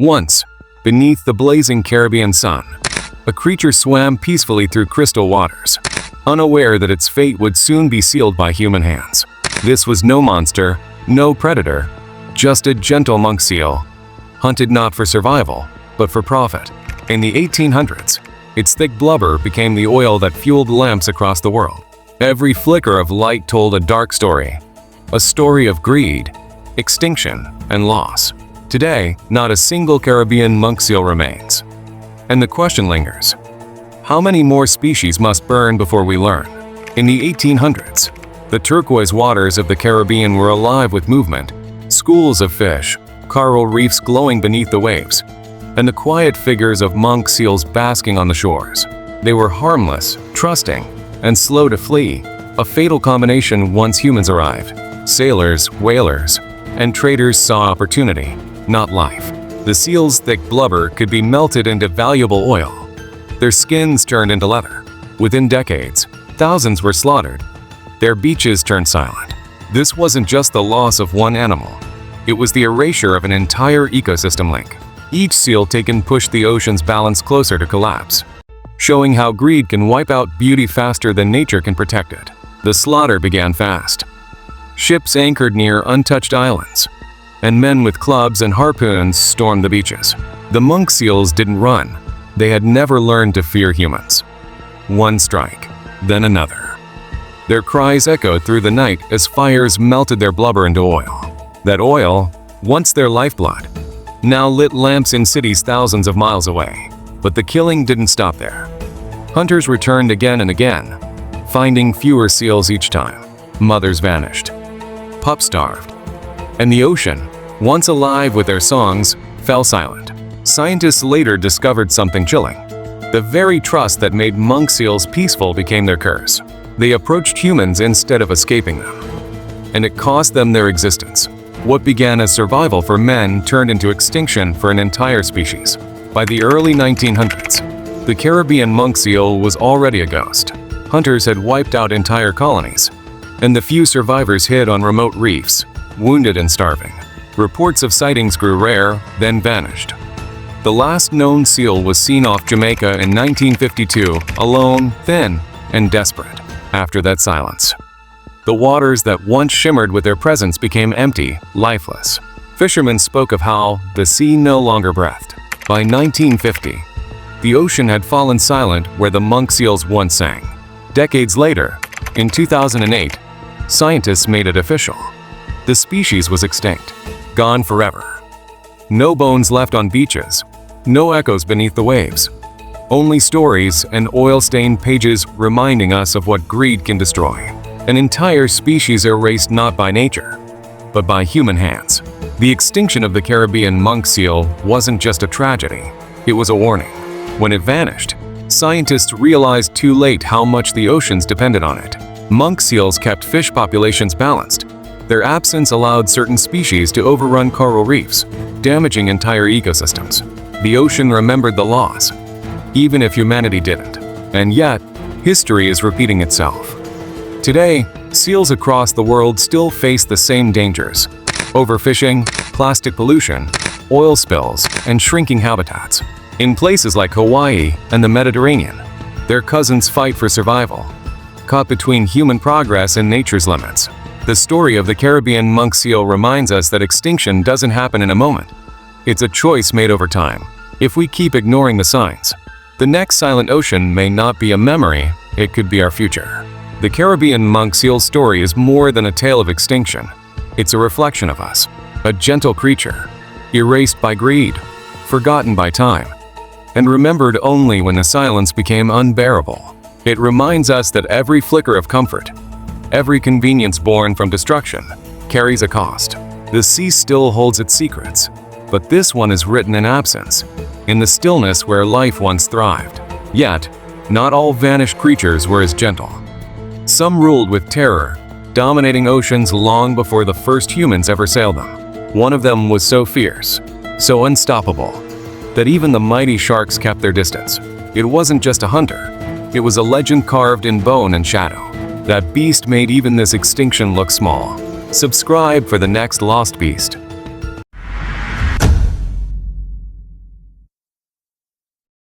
Once, beneath the blazing Caribbean sun, a creature swam peacefully through crystal waters, unaware that its fate would soon be sealed by human hands. This was no monster, no predator, just a gentle monk seal, hunted not for survival, but for profit. In the 1800s, its thick blubber became the oil that fueled lamps across the world. Every flicker of light told a dark story, a story of greed, extinction, and loss. Today, not a single Caribbean monk seal remains. And the question lingers, how many more species must burn before we learn? In the 1800s, the turquoise waters of the Caribbean were alive with movement, schools of fish, coral reefs glowing beneath the waves, and the quiet figures of monk seals basking on the shores. They were harmless, trusting, and slow to flee, a fatal combination once humans arrived. Sailors, whalers, and traders saw opportunity, not life. The seals' thick blubber could be melted into valuable oil. Their skins turned into leather. Within decades, thousands were slaughtered. Their beaches turned silent. This wasn't just the loss of one animal. It was the erasure of an entire ecosystem link. Each seal taken pushed the ocean's balance closer to collapse, showing how greed can wipe out beauty faster than nature can protect it. The slaughter began fast. Ships anchored near untouched islands, and men with clubs and harpoons stormed the beaches. The monk seals didn't run. They had never learned to fear humans. One strike, then another. Their cries echoed through the night as fires melted their blubber into oil. That oil, once their lifeblood, now lit lamps in cities thousands of miles away. But the killing didn't stop there. Hunters returned again and again, finding fewer seals each time. Mothers vanished. Pups starved. And the ocean, once alive with their songs, fell silent. Scientists later discovered something chilling. The very trust that made monk seals peaceful became their curse. They approached humans instead of escaping them. And it cost them their existence. What began as survival for men turned into extinction for an entire species. By the early 1900s, the Caribbean monk seal was already a ghost. Hunters had wiped out entire colonies, and the few survivors hid on remote reefs, wounded and starving. Reports of sightings grew rare, then vanished. The last known seal was seen off Jamaica in 1952, alone, thin, and desperate. After that silence, the waters that once shimmered with their presence became empty, lifeless. Fishermen spoke of how the sea no longer breathed. By 1950, the ocean had fallen silent where the monk seals once sang. Decades later, in 2008, scientists made it official. The species was extinct, gone forever. No bones left on beaches, no echoes beneath the waves. Only stories and oil-stained pages reminding us of what greed can destroy. An entire species erased not by nature, but by human hands. The extinction of the Caribbean monk seal wasn't just a tragedy, it was a warning. When it vanished, scientists realized too late how much the oceans depended on it. Monk seals kept fish populations balanced. Their absence allowed certain species to overrun coral reefs, damaging entire ecosystems. The ocean remembered the loss, even if humanity didn't. And yet, history is repeating itself. Today, seals across the world still face the same dangers: overfishing, plastic pollution, oil spills, and shrinking habitats. In places like Hawaii and the Mediterranean, their cousins fight for survival, caught between human progress and nature's limits. The story of the Caribbean monk seal reminds us that extinction doesn't happen in a moment. It's a choice made over time. If we keep ignoring the signs, the next silent ocean may not be a memory, it could be our future. The Caribbean monk seal story is more than a tale of extinction. It's a reflection of us, a gentle creature, erased by greed, forgotten by time, and remembered only when the silence became unbearable. It reminds us that every flicker of comfort, every convenience born from destruction, carries a cost. The sea still holds its secrets, but this one is written in absence, in the stillness where life once thrived. Yet, not all vanished creatures were as gentle. Some ruled with terror, dominating oceans long before the first humans ever sailed them. One of them was so fierce, so unstoppable, that even the mighty sharks kept their distance. It wasn't just a hunter, it was a legend carved in bone and shadow. That beast made even this extinction look small. Subscribe for the next lost beast.